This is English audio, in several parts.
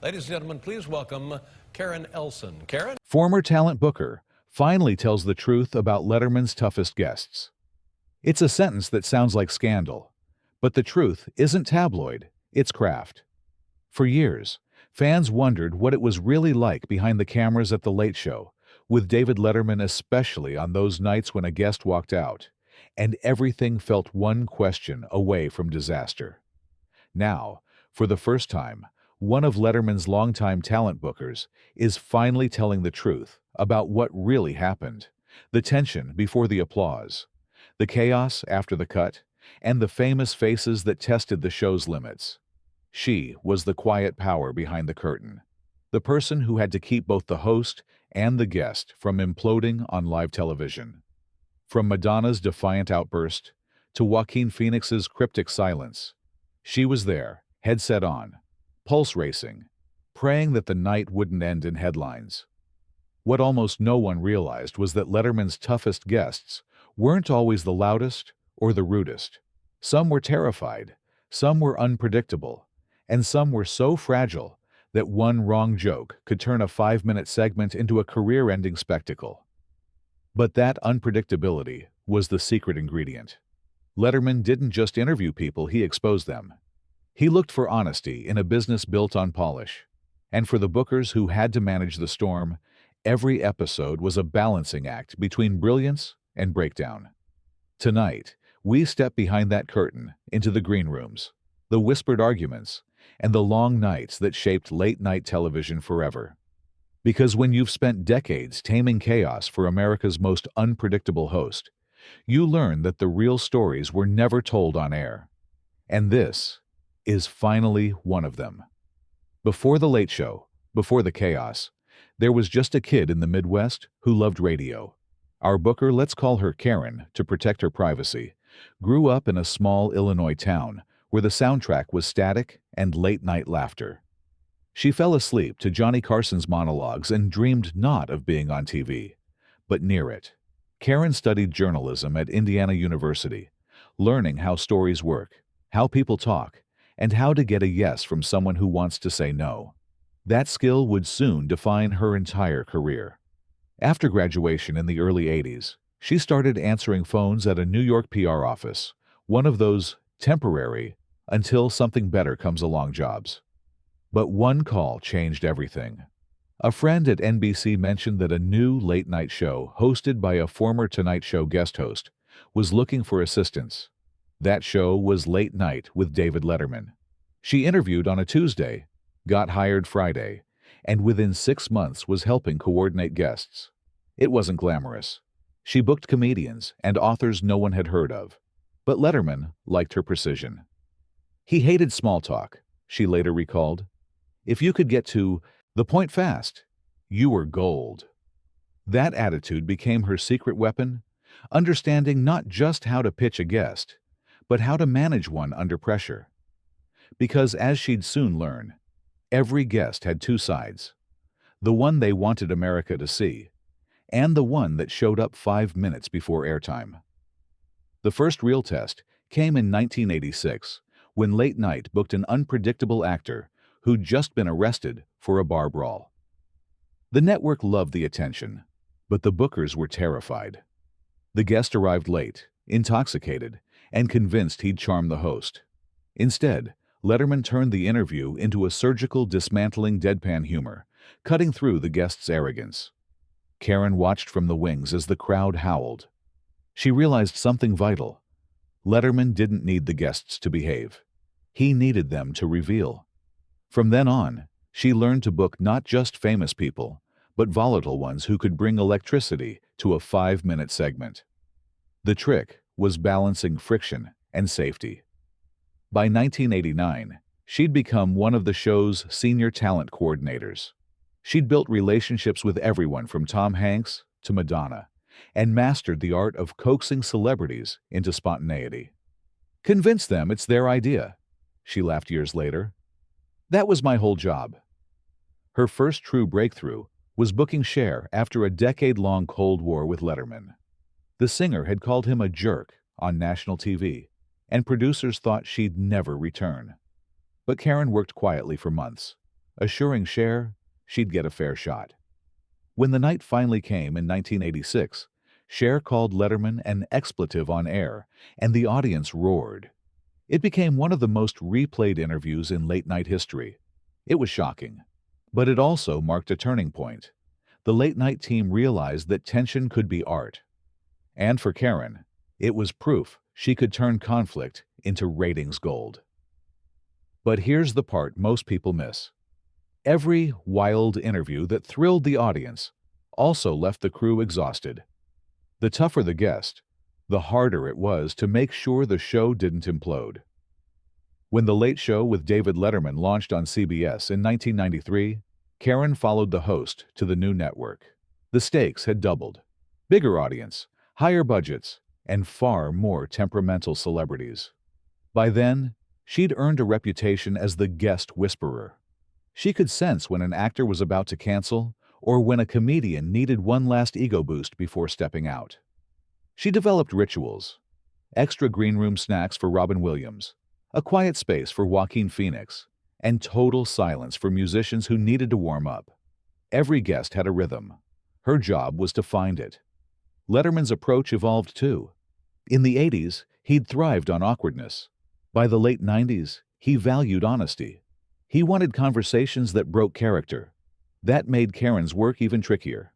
Ladies and gentlemen, please welcome Karen Elson. Karen? Former talent booker finally tells the truth about Letterman's toughest guests. It's a sentence that sounds like scandal, but the truth isn't tabloid, it's craft. For years, fans wondered what it was really like behind the cameras at The Late Show, with David Letterman especially on those nights when a guest walked out, and everything felt one question away from disaster. Now, for the first time, one of Letterman's longtime talent bookers is finally telling the truth about what really happened, the tension before the applause, the chaos after the cut, and the famous faces that tested the show's limits. She was the quiet power behind the curtain, the person who had to keep both the host and the guest from imploding on live television. From Madonna's defiant outburst to Joaquin Phoenix's cryptic silence, she was there, headset on, pulse racing, praying that the night wouldn't end in headlines. What almost no one realized was that Letterman's toughest guests weren't always the loudest or the rudest. Some were terrified, some were unpredictable, and some were so fragile that one wrong joke could turn a 5-minute segment into a career-ending spectacle. But that unpredictability was the secret ingredient. Letterman didn't just interview people, he exposed them. He looked for honesty in a business built on polish. And for the bookers who had to manage the storm, every episode was a balancing act between brilliance and breakdown. Tonight, we step behind that curtain into the green rooms, the whispered arguments, and the long nights that shaped late-night television forever. Because when you've spent decades taming chaos for America's most unpredictable host, you learn that the real stories were never told on air. And this is finally one of them. Before The Late Show, before the chaos, there was just a kid in the Midwest who loved radio. Our booker, let's call her Karen to protect her privacy, grew up in a small Illinois town where the soundtrack was static and late-night laughter. She fell asleep to Johnny Carson's monologues and dreamed not of being on TV, but near it. Karen studied journalism at Indiana University, learning how stories work, how people talk, and how to get a yes from someone who wants to say no. That skill would soon define her entire career. After graduation in the early 80s, she started answering phones at a New York PR office, one of those temporary, until something better comes along jobs. But one call changed everything. A friend at NBC mentioned that a new late-night show hosted by a former Tonight Show guest host was looking for assistants. That show was Late Night with David Letterman. She interviewed on a Tuesday, got hired Friday, and within 6 months was helping coordinate guests. It wasn't glamorous. She booked comedians and authors no one had heard of. But Letterman liked her precision. He hated small talk, she later recalled. If you could get to the point fast, you were gold. That attitude became her secret weapon, understanding not just how to pitch a guest, but how to manage one under pressure. Because as she'd soon learn, every guest had two sides, the one they wanted America to see, and the one that showed up 5 minutes before airtime. The first real test came in 1986, when Late Night booked an unpredictable actor who'd just been arrested for a bar brawl. The network loved the attention, but the bookers were terrified. The guest arrived late, intoxicated, and convinced he'd charm the host. Instead, Letterman turned the interview into a surgical, dismantling deadpan humor, cutting through the guest's arrogance. Karen watched from the wings as the crowd howled. She realized something vital. Letterman didn't need the guests to behave. He needed them to reveal. From then on, she learned to book not just famous people, but volatile ones who could bring electricity to a 5-minute segment. The trick was balancing friction and safety. By 1989, she'd become one of the show's senior talent coordinators. She'd built relationships with everyone from Tom Hanks to Madonna, and mastered the art of coaxing celebrities into spontaneity. Convince them it's their idea, she laughed years later. That was my whole job. Her first true breakthrough was booking Cher after a decade-long Cold War with Letterman. The singer had called him a jerk on national TV, and producers thought she'd never return. But Karen worked quietly for months, assuring Cher she'd get a fair shot. When the night finally came in 1986, Cher called Letterman an expletive on air, and the audience roared. It became one of the most replayed interviews in late-night history. It was shocking, but it also marked a turning point. The late-night team realized that tension could be art. And for Karen, it was proof she could turn conflict into ratings gold. But here's the part most people miss. Every wild interview that thrilled the audience also left the crew exhausted. The tougher the guest, the harder it was to make sure the show didn't implode. When The Late Show with David Letterman launched on CBS in 1993, Karen followed the host to the new network. The stakes had doubled. Bigger audience, higher budgets, and far more temperamental celebrities. By then, she'd earned a reputation as the guest whisperer. She could sense when an actor was about to cancel or when a comedian needed one last ego boost before stepping out. She developed rituals: extra green room snacks for Robin Williams, a quiet space for Joaquin Phoenix, and total silence for musicians who needed to warm up. Every guest had a rhythm. Her job was to find it. Letterman's approach evolved too. In the 80s, he'd thrived on awkwardness. By the late 90s, he valued honesty. He wanted conversations that broke character. That made Karen's work even trickier.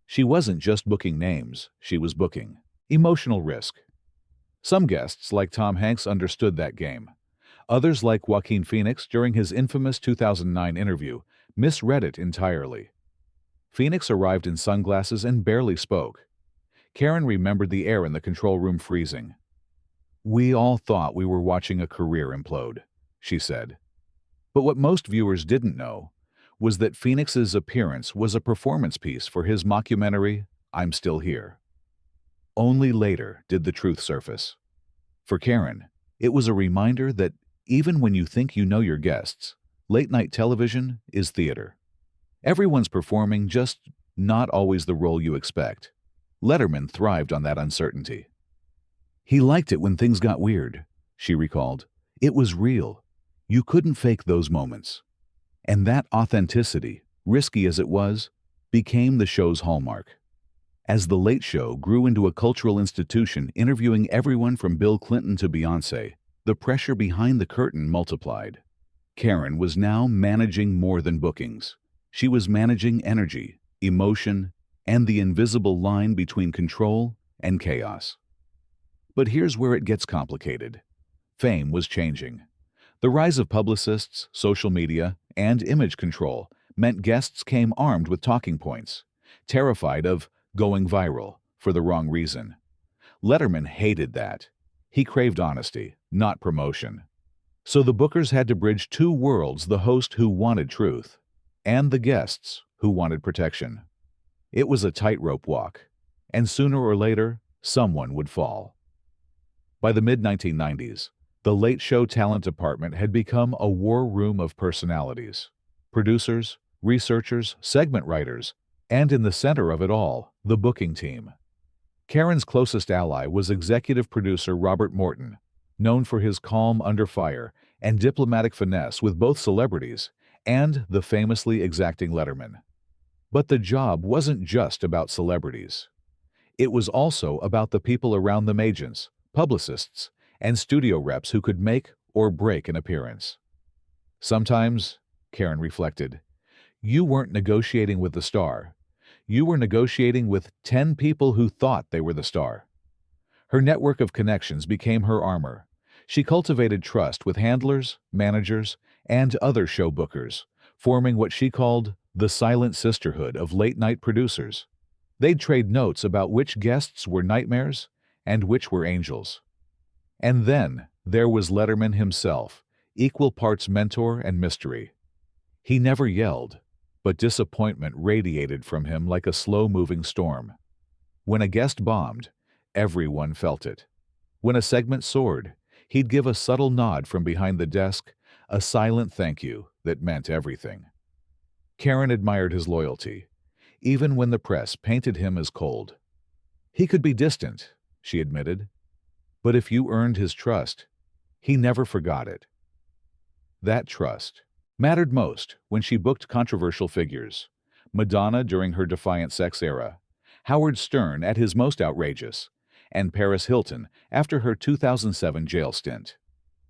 She wasn't just booking names, she was booking emotional risk. Some guests, like Tom Hanks, understood that game. Others, like Joaquin Phoenix during his infamous 2009 interview, misread it entirely. Phoenix arrived in sunglasses and barely spoke. Karen remembered the air in the control room freezing. "We all thought we were watching a career implode," she said. But what most viewers didn't know was that Phoenix's appearance was a performance piece for his mockumentary, I'm Still Here. Only later did the truth surface. For Karen, it was a reminder that even when you think you know your guests, late-night television is theater. Everyone's performing, just not always the role you expect. Letterman thrived on that uncertainty. "He liked it when things got weird," she recalled. "It was real. You couldn't fake those moments." And that authenticity, risky as it was, became the show's hallmark. As The Late Show grew into a cultural institution interviewing everyone from Bill Clinton to Beyoncé, the pressure behind the curtain multiplied. Karen was now managing more than bookings. She was managing energy, emotion, and the invisible line between control and chaos. But here's where it gets complicated. Fame was changing. The rise of publicists, social media, and image control meant guests came armed with talking points, terrified of going viral for the wrong reason. Letterman hated that. He craved honesty, not promotion. So the bookers had to bridge two worlds: the host who wanted truth, and the guests who wanted protection. It was a tightrope walk, and sooner or later, someone would fall. By the mid-1990s, the Late Show talent department had become a war room of personalities. Producers, researchers, segment writers, and in the center of it all, the booking team. Karen's closest ally was executive producer Robert Morton, known for his calm under fire and diplomatic finesse with both celebrities and the famously exacting Letterman. But the job wasn't just about celebrities. It was also about the people around them: agents, publicists, and studio reps who could make or break an appearance. Sometimes, Karen reflected, you weren't negotiating with the star. You were negotiating with 10 people who thought they were the star. Her network of connections became her armor. She cultivated trust with handlers, managers, and other show bookers, forming what she called the silent sisterhood of late-night producers. They'd trade notes about which guests were nightmares and which were angels. And then there was Letterman himself, equal parts mentor and mystery. He never yelled, but disappointment radiated from him like a slow-moving storm. When a guest bombed, everyone felt it. When a segment soared, he'd give a subtle nod from behind the desk, a silent thank you that meant everything. Karen admired his loyalty, even when the press painted him as cold. He could be distant, she admitted, but if you earned his trust, he never forgot it. That trust mattered most when she booked controversial figures. Madonna during her defiant sex era, Howard Stern at his most outrageous, and Paris Hilton after her 2007 jail stint.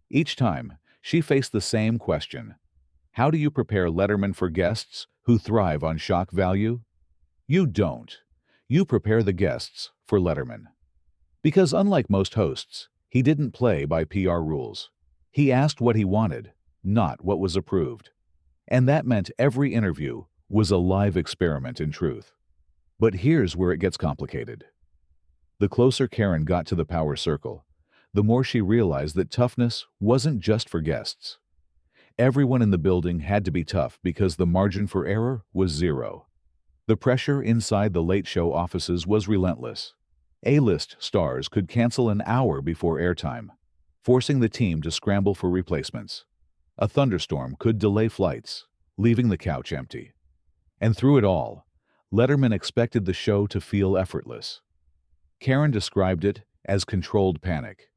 Each time, she faced the same question. How do you prepare Letterman for guests who thrive on shock value? You don't. You prepare the guests for Letterman. Because unlike most hosts, he didn't play by PR rules. He asked what he wanted, not what was approved. And that meant every interview was a live experiment in truth. But here's where it gets complicated. The closer Karen got to the power circle, the more she realized that toughness wasn't just for guests. Everyone in the building had to be tough because the margin for error was zero. The pressure inside the Late Show offices was relentless. A-list stars could cancel an hour before airtime, forcing the team to scramble for replacements. A thunderstorm could delay flights, leaving the couch empty. And through it all, Letterman expected the show to feel effortless. Karen described it as controlled panic.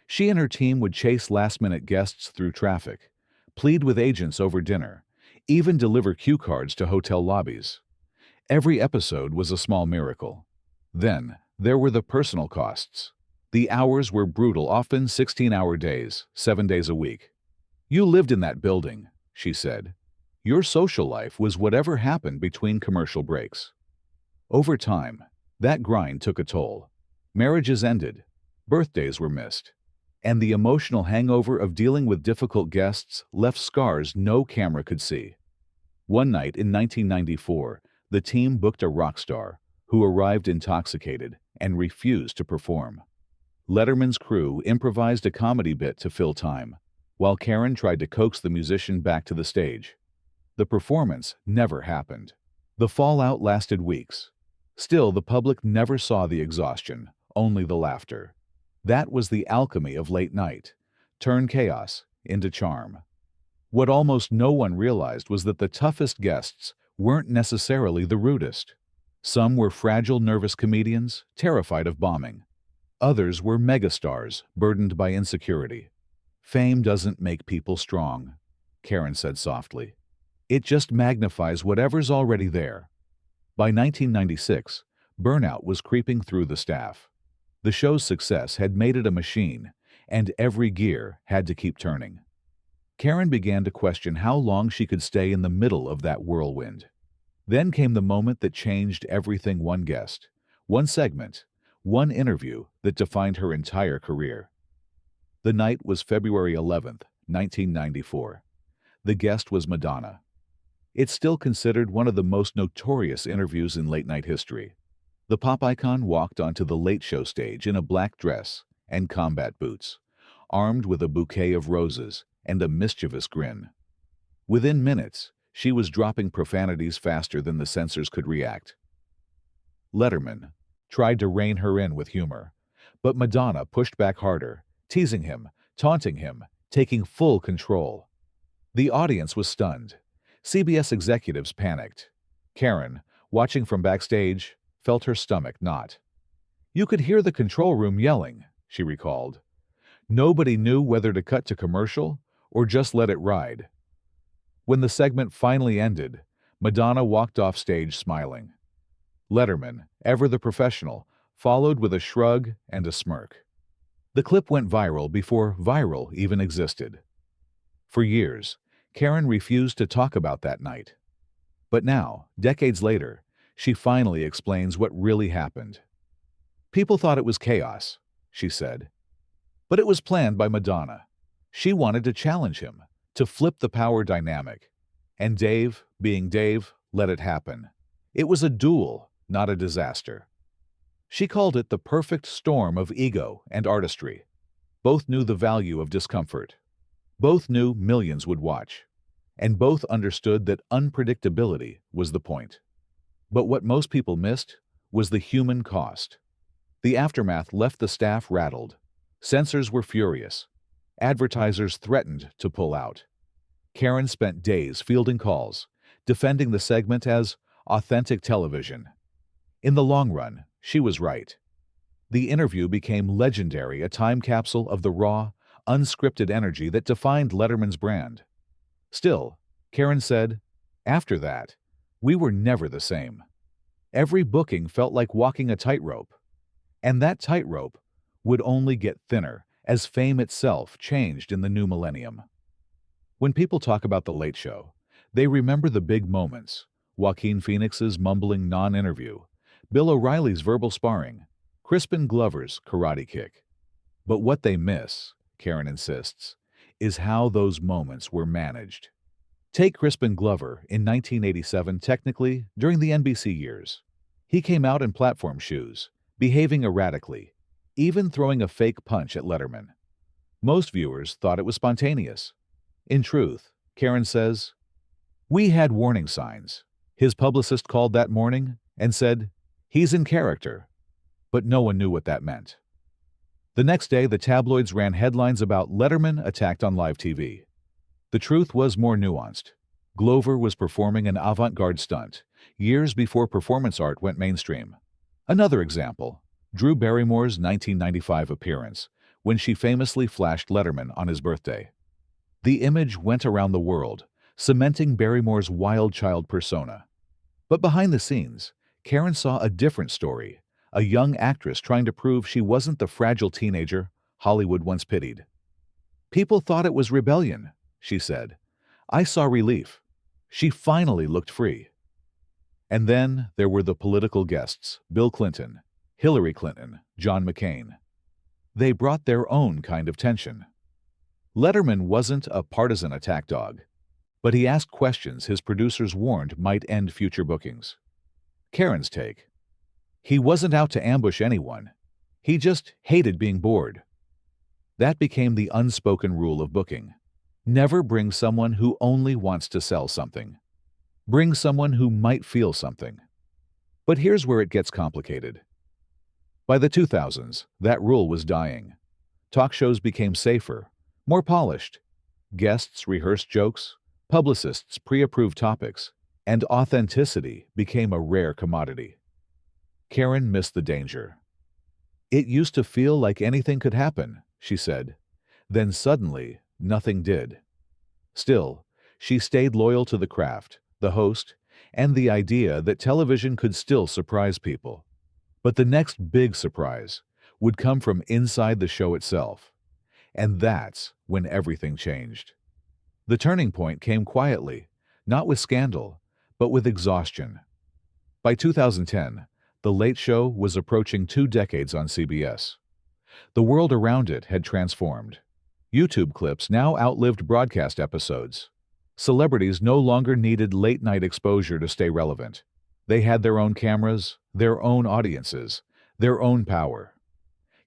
She and her team would chase last-minute guests through traffic, plead with agents over dinner, even deliver cue cards to hotel lobbies. Every episode was a small miracle. Then, there were the personal costs. The hours were brutal, often 16-hour days, 7 days a week. You lived in that building, she said. Your social life was whatever happened between commercial breaks. Over time, that grind took a toll. Marriages ended, birthdays were missed, and the emotional hangover of dealing with difficult guests left scars no camera could see. One night in 1994, the team booked a rock star who arrived intoxicated and refused to perform. Letterman's crew improvised a comedy bit to fill time, while Karen tried to coax the musician back to the stage. The performance never happened. The fallout lasted weeks. Still, the public never saw the exhaustion, only the laughter. That was the alchemy of late night. Turn chaos into charm. What almost no one realized was that the toughest guests weren't necessarily the rudest. Some were fragile, nervous comedians, terrified of bombing. Others were megastars, burdened by insecurity. Fame doesn't make people strong, Karen said softly. It just magnifies whatever's already there. By 1996, burnout was creeping through the staff. The show's success had made it a machine, and every gear had to keep turning. Karen began to question how long she could stay in the middle of that whirlwind. Then came the moment that changed everything. One guest, one segment, one interview that defined her entire career. The night was February 11th, 1994. The guest was Madonna. It's still considered one of the most notorious interviews in late-night history. The pop icon walked onto the Late Show stage in a black dress and combat boots, armed with a bouquet of roses and a mischievous grin. Within minutes, she was dropping profanities faster than the censors could react. Letterman tried to rein her in with humor, but Madonna pushed back harder, teasing him, taunting him, taking full control. The audience was stunned. CBS executives panicked. Karen, watching from backstage, felt her stomach knot. You could hear the control room yelling, she recalled. Nobody knew whether to cut to commercial or just let it ride. When the segment finally ended, Madonna walked off stage smiling. Letterman, ever the professional, followed with a shrug and a smirk. The clip went viral before viral even existed. For years, Karen refused to talk about that night. But now, decades later, she finally explains what really happened. People thought it was chaos, she said. But it was planned by Madonna. She wanted to challenge him, to flip the power dynamic. And Dave, being Dave, let it happen. It was a duel, not a disaster. She called it the perfect storm of ego and artistry. Both knew the value of discomfort. Both knew millions would watch. And both understood that unpredictability was the point. But what most people missed was the human cost. The aftermath left the staff rattled. Censors were furious. Advertisers threatened to pull out. Karen spent days fielding calls, defending the segment as authentic television. In the long run, she was right. The interview became legendary, a time capsule of the raw, unscripted energy that defined Letterman's brand. Still, Karen said, "After that, we were never the same. Every booking felt like walking a tightrope. And that tightrope would only get thinner as fame itself changed in the new millennium." When people talk about The Late Show, they remember the big moments: Joaquin Phoenix's mumbling non-interview, Bill O'Reilly's verbal sparring, Crispin Glover's karate kick. But what they miss, Karen insists, is how those moments were managed. Take Crispin Glover in 1987, technically during the NBC years. He came out in platform shoes, behaving erratically, even throwing a fake punch at Letterman. Most viewers thought it was spontaneous. In truth, Karen says, "We had warning signs. His publicist called that morning and said, 'He's in character,' but no one knew what that meant." The next day, the tabloids ran headlines about Letterman attacked on live TV. The truth was more nuanced. Glover was performing an avant-garde stunt, years before performance art went mainstream. Another example, Drew Barrymore's 1995 appearance, when she famously flashed Letterman on his birthday. The image went around the world, cementing Barrymore's wild child persona. But behind the scenes, Karen saw a different story, a young actress trying to prove she wasn't the fragile teenager Hollywood once pitied. "People thought it was rebellion," she said. "I saw relief. She finally looked free." And then there were the political guests: Bill Clinton, Hillary Clinton, John McCain. They brought their own kind of tension. Letterman wasn't a partisan attack dog, but he asked questions his producers warned might end future bookings. Karen's take: he wasn't out to ambush anyone. He just hated being bored. That became the unspoken rule of booking. Never bring someone who only wants to sell something. Bring someone who might feel something. But here's where it gets complicated. By the 2000s, that rule was dying. Talk shows became safer, more polished. Guests rehearsed jokes, publicists pre-approved topics, and authenticity became a rare commodity. Karen missed the danger. "It used to feel like anything could happen," she said. Then suddenly, nothing did. Still, she stayed loyal to the craft, the host, and the idea that television could still surprise people. But the next big surprise would come from inside the show itself. And that's when everything changed. The turning point came quietly, not with scandal, but with exhaustion. By 2010, The Late Show was approaching 2 decades on CBS. The world around it had transformed. YouTube clips now outlived broadcast episodes. Celebrities no longer needed late-night exposure to stay relevant. They had their own cameras, their own audiences, their own power.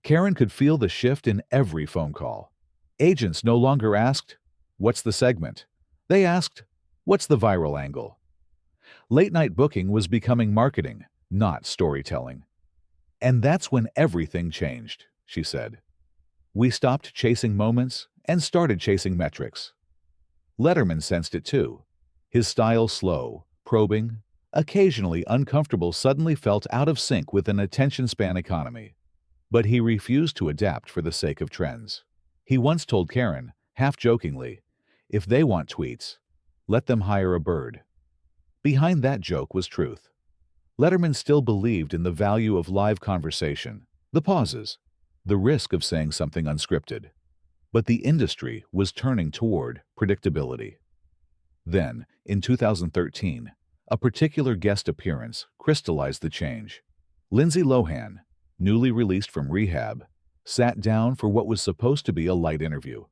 Karen could feel the shift in every phone call. Agents no longer asked, "What's the segment?" They asked, "What's the viral angle?" Late-night booking was becoming marketing, not storytelling. And that's when everything changed, she said. "We stopped chasing moments and started chasing metrics." Letterman sensed it too. His style slow, probing, occasionally uncomfortable, suddenly felt out of sync with an attention span economy. But he refused to adapt for the sake of trends. He once told Karen, half-jokingly, "If they want tweets, let them hire a bird." Behind that joke was truth. Letterman still believed in the value of live conversation, the pauses, the risk of saying something unscripted. But the industry was turning toward predictability. Then, in 2013, a particular guest appearance crystallized the change. Lindsay Lohan, newly released from rehab, sat down for what was supposed to be a light interview.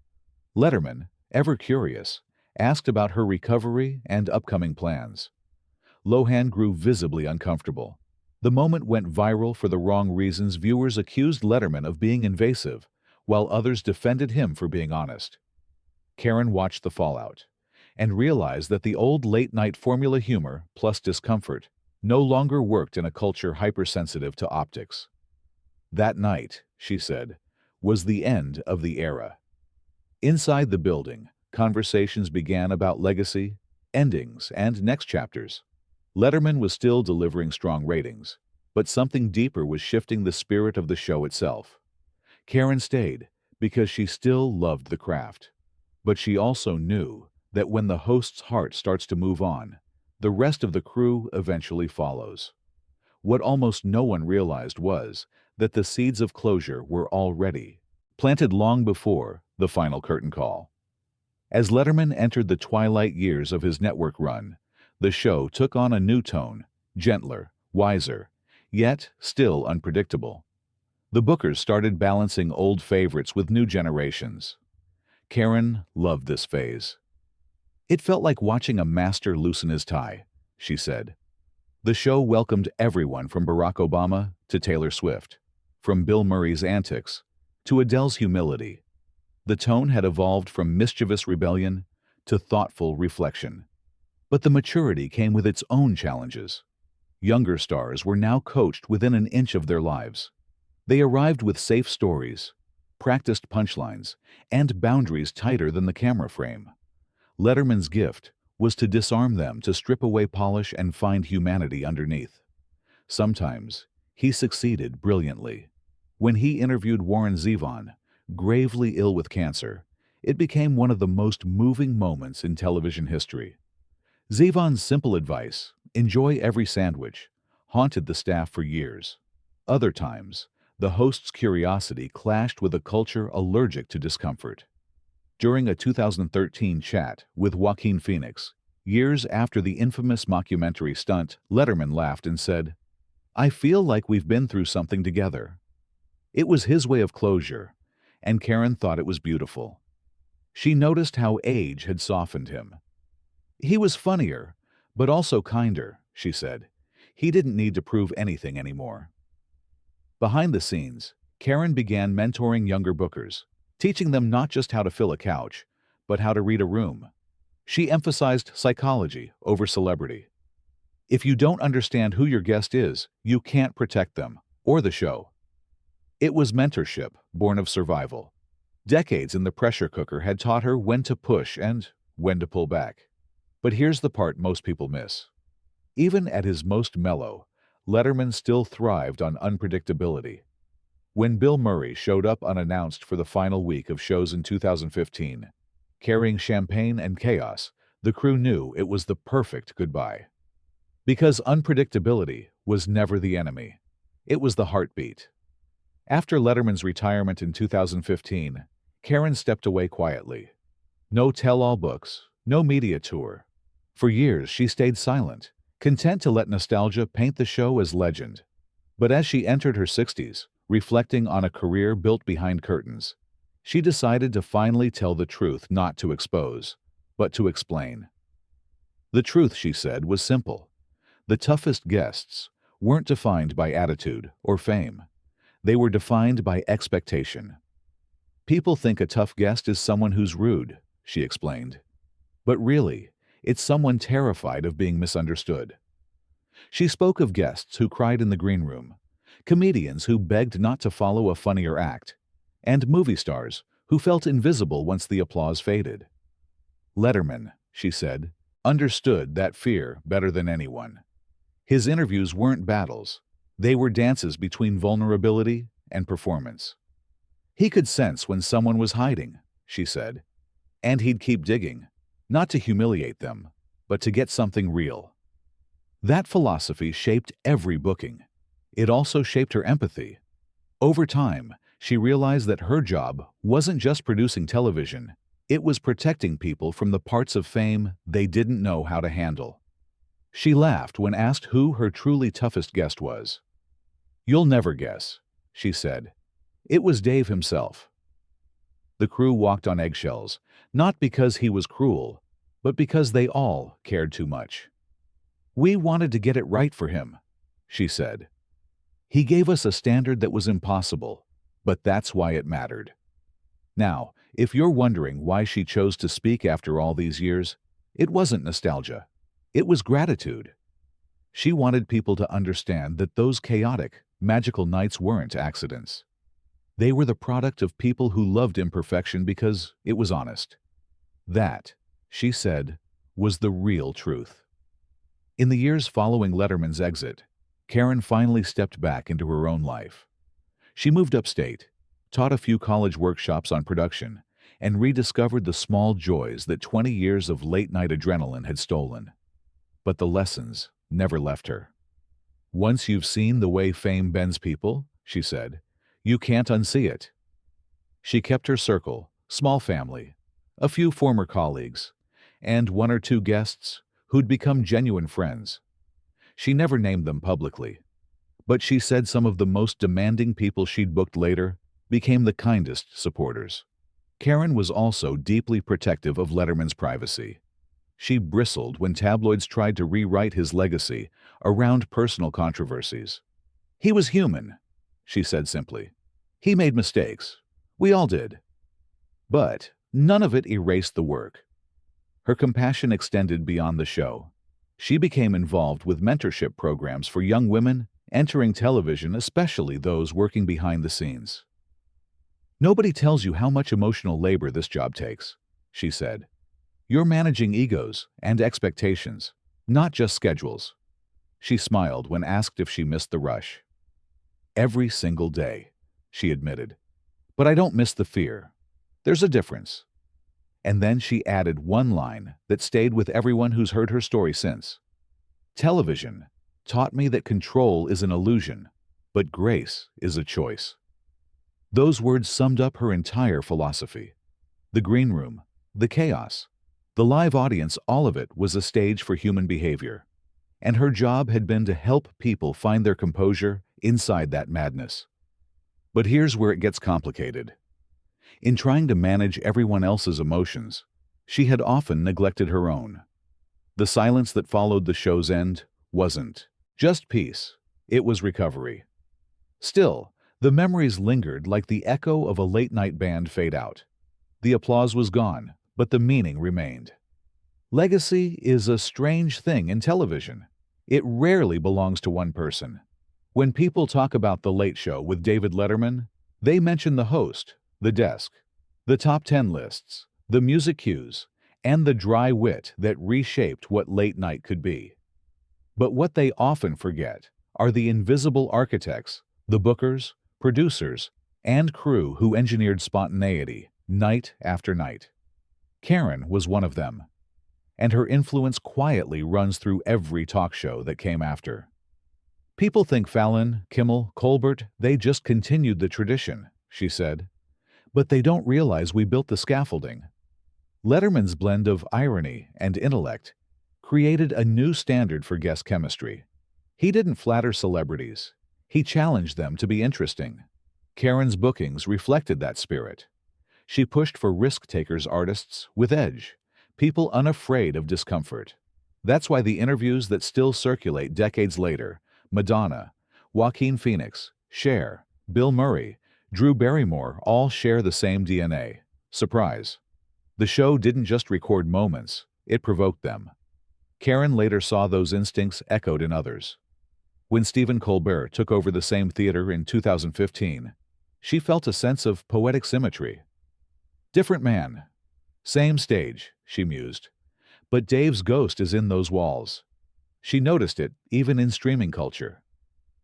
Letterman, ever curious, asked about her recovery and upcoming plans. Lohan grew visibly uncomfortable. The moment went viral for the wrong reasons. Viewers accused Letterman of being invasive, while others defended him for being honest. Karen watched the fallout and realized that the old late-night formula humor plus discomfort no longer worked in a culture hypersensitive to optics. That night, she said, was the end of the era. Inside the building, conversations began about legacy, endings, and next chapters. Letterman was still delivering strong ratings, but something deeper was shifting the spirit of the show itself. Karen stayed because she still loved the craft, but she also knew that when the host's heart starts to move on, the rest of the crew eventually follows. What almost no one realized was that the seeds of closure were already planted long before the final curtain call. As Letterman entered the twilight years of his network run, the show took on a new tone, gentler, wiser, yet still unpredictable. The bookers started balancing old favorites with new generations. Karen loved this phase. "It felt like watching a master loosen his tie," she said. The show welcomed everyone from Barack Obama to Taylor Swift, from Bill Murray's antics to Adele's humility. The tone had evolved from mischievous rebellion to thoughtful reflection. But the maturity came with its own challenges. Younger stars were now coached within an inch of their lives. They arrived with safe stories, practiced punchlines, and boundaries tighter than the camera frame. Letterman's gift was to disarm them, to strip away polish and find humanity underneath. Sometimes he succeeded brilliantly. When he interviewed Warren Zevon, gravely ill with cancer, it became one of the most moving moments in television history. Zevon's simple advice, "enjoy every sandwich," haunted the staff for years. Other times, the host's curiosity clashed with a culture allergic to discomfort. During a 2013 chat with Joaquin Phoenix, years after the infamous mockumentary stunt, Letterman laughed and said, "I feel like we've been through something together." It was his way of closure, and Karen thought it was beautiful. She noticed how age had softened him. "He was funnier, but also kinder," she said. "He didn't need to prove anything anymore." Behind the scenes, Karen began mentoring younger bookers, teaching them not just how to fill a couch, but how to read a room. She emphasized psychology over celebrity. If you don't understand who your guest is, you can't protect them or the show. It was mentorship born of survival. Decades in the pressure cooker had taught her when to push and when to pull back. But here's the part most people miss. Even at his most mellow, Letterman still thrived on unpredictability. When Bill Murray showed up unannounced for the final week of shows in 2015, carrying champagne and chaos, the crew knew it was the perfect goodbye. Because unpredictability was never the enemy. It was the heartbeat. After Letterman's retirement in 2015, Karen stepped away quietly. No tell-all books, no media tour. For years, she stayed silent, content to let nostalgia paint the show as legend. But as she entered her 60s, reflecting on a career built behind curtains, she decided to finally tell the truth, not to expose, but to explain. The truth, she said, was simple. The toughest guests weren't defined by attitude or fame. They were defined by expectation. "People think a tough guest is someone who's rude," she explained. But really, it's someone terrified of being misunderstood. She spoke of guests who cried in the green room, comedians who begged not to follow a funnier act, and movie stars who felt invisible once the applause faded. Letterman, she said, understood that fear better than anyone. His interviews weren't battles. They were dances between vulnerability and performance. He could sense when someone was hiding, she said, and he'd keep digging, not to humiliate them, but to get something real. That philosophy shaped every booking. It also shaped her empathy. Over time, she realized that her job wasn't just producing television, it was protecting people from the parts of fame they didn't know how to handle. She laughed when asked who her truly toughest guest was. "You'll never guess," she said. "It was Dave himself." The crew walked on eggshells, not because he was cruel, but because they all cared too much. "We wanted to get it right for him," she said. "He gave us a standard that was impossible, but that's why it mattered." Now, if you're wondering why she chose to speak after all these years, it wasn't nostalgia. It was gratitude. She wanted people to understand that those chaotic, magical nights weren't accidents. They were the product of people who loved imperfection because it was honest. That, she said, was the real truth. In the years following Letterman's exit, Karen finally stepped back into her own life. She moved upstate, taught a few college workshops on production, and rediscovered the small joys that 20 years of late-night adrenaline had stolen. But the lessons never left her. "Once you've seen the way fame bends people," she said, "you can't unsee it." She kept her circle, small family, a few former colleagues, and one or two guests who'd become genuine friends. She never named them publicly, but she said some of the most demanding people she'd booked later became the kindest supporters. Karen was also deeply protective of Letterman's privacy. She bristled when tabloids tried to rewrite his legacy around personal controversies. "He was human," she said simply. "He made mistakes. We all did." But none of it erased the work. Her compassion extended beyond the show. She became involved with mentorship programs for young women entering television, especially those working behind the scenes. "Nobody tells you how much emotional labor this job takes," she said. "You're managing egos and expectations, not just schedules." She smiled when asked if she missed the rush. "Every single day," she admitted. "But I don't miss the fear. There's a difference." And then she added one line that stayed with everyone who's heard her story since. "Television taught me that control is an illusion, but grace is a choice." Those words summed up her entire philosophy. The green room, the chaos, the live audience, all of it was a stage for human behavior. And her job had been to help people find their composure inside that madness. But here's where it gets complicated. In trying to manage everyone else's emotions, she had often neglected her own. The silence that followed the show's end wasn't just peace, it was recovery. Still, the memories lingered like the echo of a late-night band fade out. The applause was gone, but the meaning remained. Legacy is a strange thing in television. It rarely belongs to one person. When people talk about The Late Show with David Letterman, they mention the host, the desk, the top 10 lists, the music cues, and the dry wit that reshaped what late night could be. But what they often forget are the invisible architects, the bookers, producers, and crew who engineered spontaneity night after night. Karen was one of them, and her influence quietly runs through every talk show that came after. "People think Fallon, Kimmel, Colbert, they just continued the tradition," she said. "But they don't realize we built the scaffolding." Letterman's blend of irony and intellect created a new standard for guest chemistry. He didn't flatter celebrities. He challenged them to be interesting. Karen's bookings reflected that spirit. She pushed for risk-takers artists with edge, people unafraid of discomfort. That's why the interviews that still circulate decades later, Madonna, Joaquin Phoenix, Cher, Bill Murray, Drew Barrymore, all share the same DNA. Surprise. The show didn't just record moments, it provoked them. Karen later saw those instincts echoed in others. When Stephen Colbert took over the same theater in 2015, she felt a sense of poetic symmetry. "Different man. Same stage," she mused. "But Dave's ghost is in those walls." She noticed it even in streaming culture.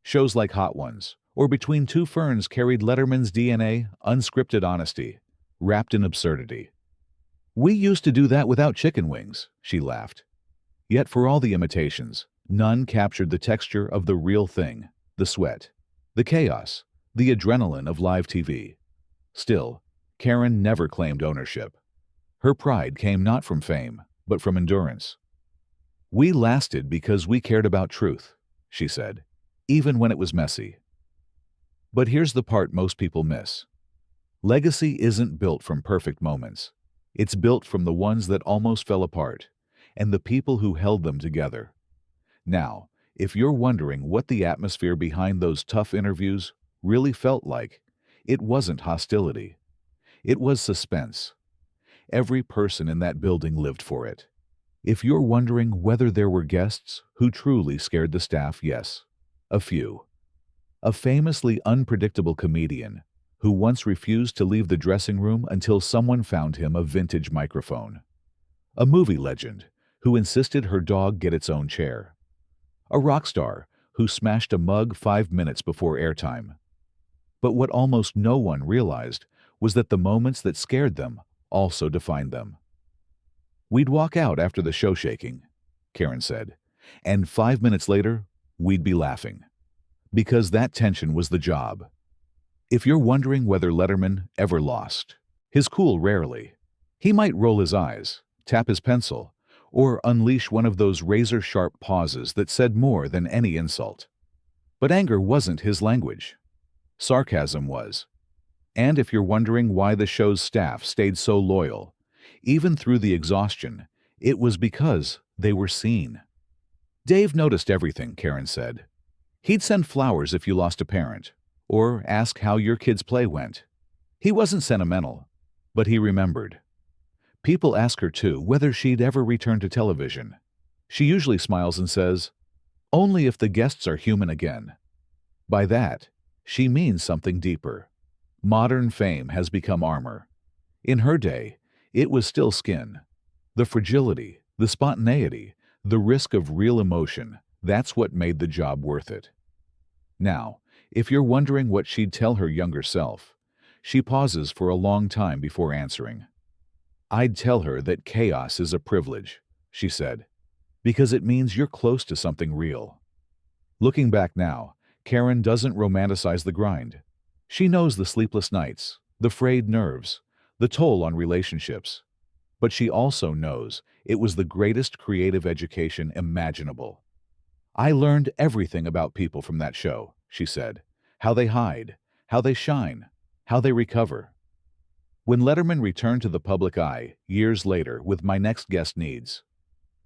Shows like Hot Ones or Between Two Ferns carried Letterman's DNA, unscripted honesty, wrapped in absurdity. "We used to do that without chicken wings," she laughed. Yet for all the imitations, none captured the texture of the real thing, the sweat, the chaos, the adrenaline of live TV. Still, Karen never claimed ownership. Her pride came not from fame, but from endurance. "We lasted because we cared about truth," she said, even when it was messy. But here's the part most people miss. Legacy isn't built from perfect moments. It's built from the ones that almost fell apart, and the people who held them together. Now, if you're wondering what the atmosphere behind those tough interviews really felt like, it wasn't hostility. It was suspense. Every person in that building lived for it. If you're wondering whether there were guests who truly scared the staff, yes, a few. A famously unpredictable comedian who once refused to leave the dressing room until someone found him a vintage microphone. A movie legend who insisted her dog get its own chair. A rock star who smashed a mug 5 minutes before airtime. But what almost no one realized was that the moments that scared them also defined them. "We'd walk out after the show shaking," Karen said, "and 5 minutes later, we'd be laughing. Because that tension was the job." If you're wondering whether Letterman ever lost his cool, rarely. He might roll his eyes, tap his pencil, or unleash one of those razor-sharp pauses that said more than any insult. But anger wasn't his language. Sarcasm was. And if you're wondering why the show's staff stayed so loyal, even through the exhaustion, it was because they were seen. "Dave noticed everything," Karen said. "He'd send flowers if you lost a parent, or ask how your kid's play went. He wasn't sentimental, but he remembered." People ask her, too, whether she'd ever return to television. She usually smiles and says, "Only if the guests are human again." By that, she means something deeper. Modern fame has become armor. In her day, it was still skin. The fragility, the spontaneity, the risk of real emotion, that's what made the job worth it. Now, if you're wondering what she'd tell her younger self, she pauses for a long time before answering. "I'd tell her that chaos is a privilege," she said, "because it means you're close to something real." Looking back now, Karen doesn't romanticize the grind. She knows the sleepless nights, the frayed nerves, the toll on relationships. But she also knows it was the greatest creative education imaginable. "I learned everything about people from that show," she said. "How they hide, how they shine, how they recover." When Letterman returned to the public eye years later with My Next Guest Needs,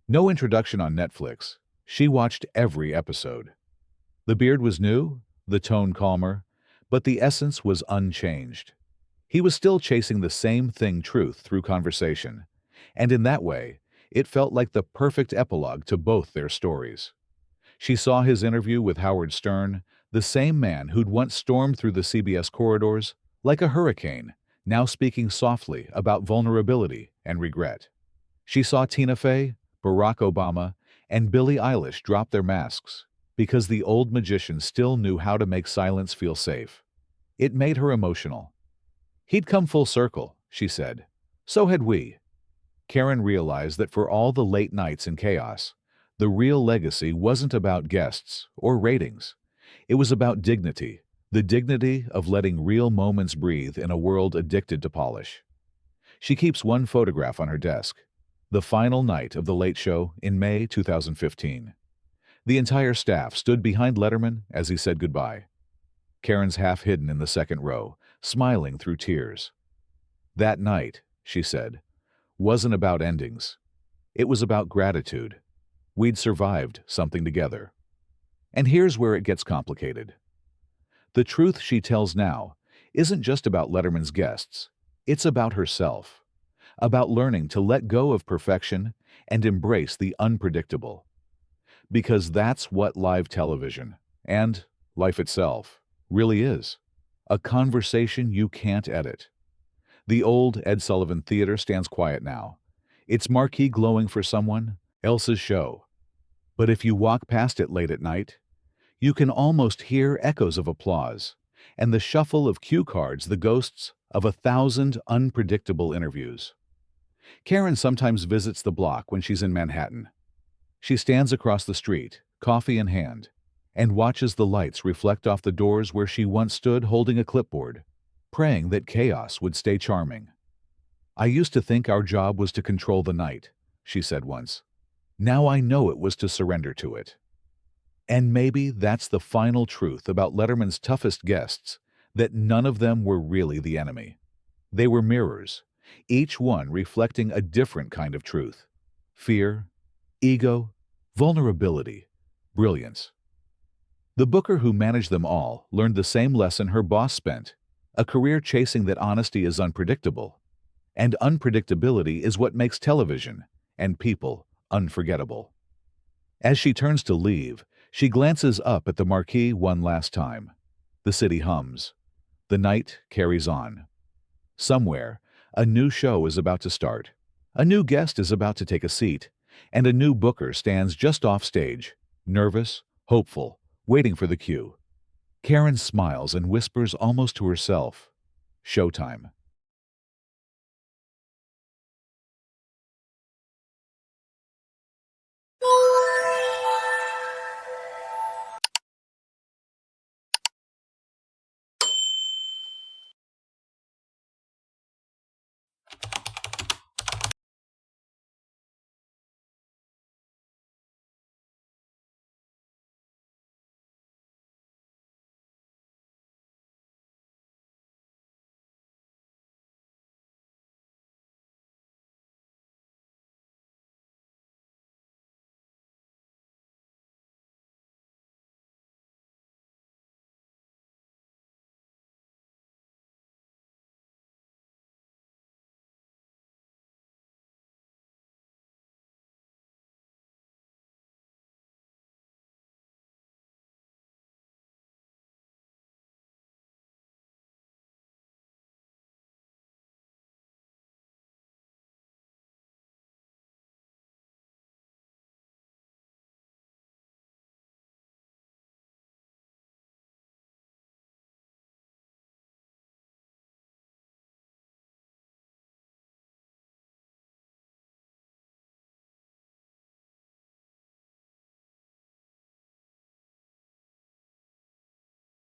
no introduction on Netflix, she watched every episode. The beard was new, the tone calmer, but the essence was unchanged. He was still chasing the same thing, truth through conversation, and in that way, it felt like the perfect epilogue to both their stories. She saw his interview with Howard Stern, the same man who'd once stormed through the CBS corridors like a hurricane, now speaking softly about vulnerability and regret. She saw Tina Fey, Barack Obama, and Billie Eilish drop their masks because the old magician still knew how to make silence feel safe. It made her emotional. "He'd come full circle," she said. "So had we." Karen realized that for all the late nights and chaos, the real legacy wasn't about guests or ratings. It was about dignity, the dignity of letting real moments breathe in a world addicted to polish. She keeps one photograph on her desk, the final night of The Late Show in May 2015. The entire staff stood behind Letterman as he said goodbye. Karen's half hidden in the second row, smiling through tears. "That night," she said, "wasn't about endings. It was about gratitude. We'd survived something together." And here's where it gets complicated. The truth she tells now isn't just about Letterman's guests. It's about herself, about learning to let go of perfection and embrace the unpredictable. Because that's what live television, and life itself, really is. A conversation you can't edit. The old Ed Sullivan Theater stands quiet now, its marquee glowing for someone else's show. But if you walk past it late at night, you can almost hear echoes of applause and the shuffle of cue cards, the ghosts of 1,000 unpredictable interviews. Karen sometimes visits the block when she's in Manhattan. She stands across the street, coffee in hand, and watches the lights reflect off the doors where she once stood holding a clipboard, praying that chaos would stay charming. "I used to think our job was to control the night," she said once. "Now I know it was to surrender to it." And maybe that's the final truth about Letterman's toughest guests, that none of them were really the enemy. They were mirrors, each one reflecting a different kind of truth: fear, ego, vulnerability, brilliance. The booker who managed them all learned the same lesson her boss spent: a career chasing that honesty is unpredictable. And unpredictability is what makes television and people unforgettable. As she turns to leave, she glances up at the marquee one last time. The city hums. The night carries on. Somewhere, a new show is about to start. A new guest is about to take a seat, and a new booker stands just off stage, nervous, hopeful, waiting for the cue. Karen smiles and whispers almost to herself, "Showtime."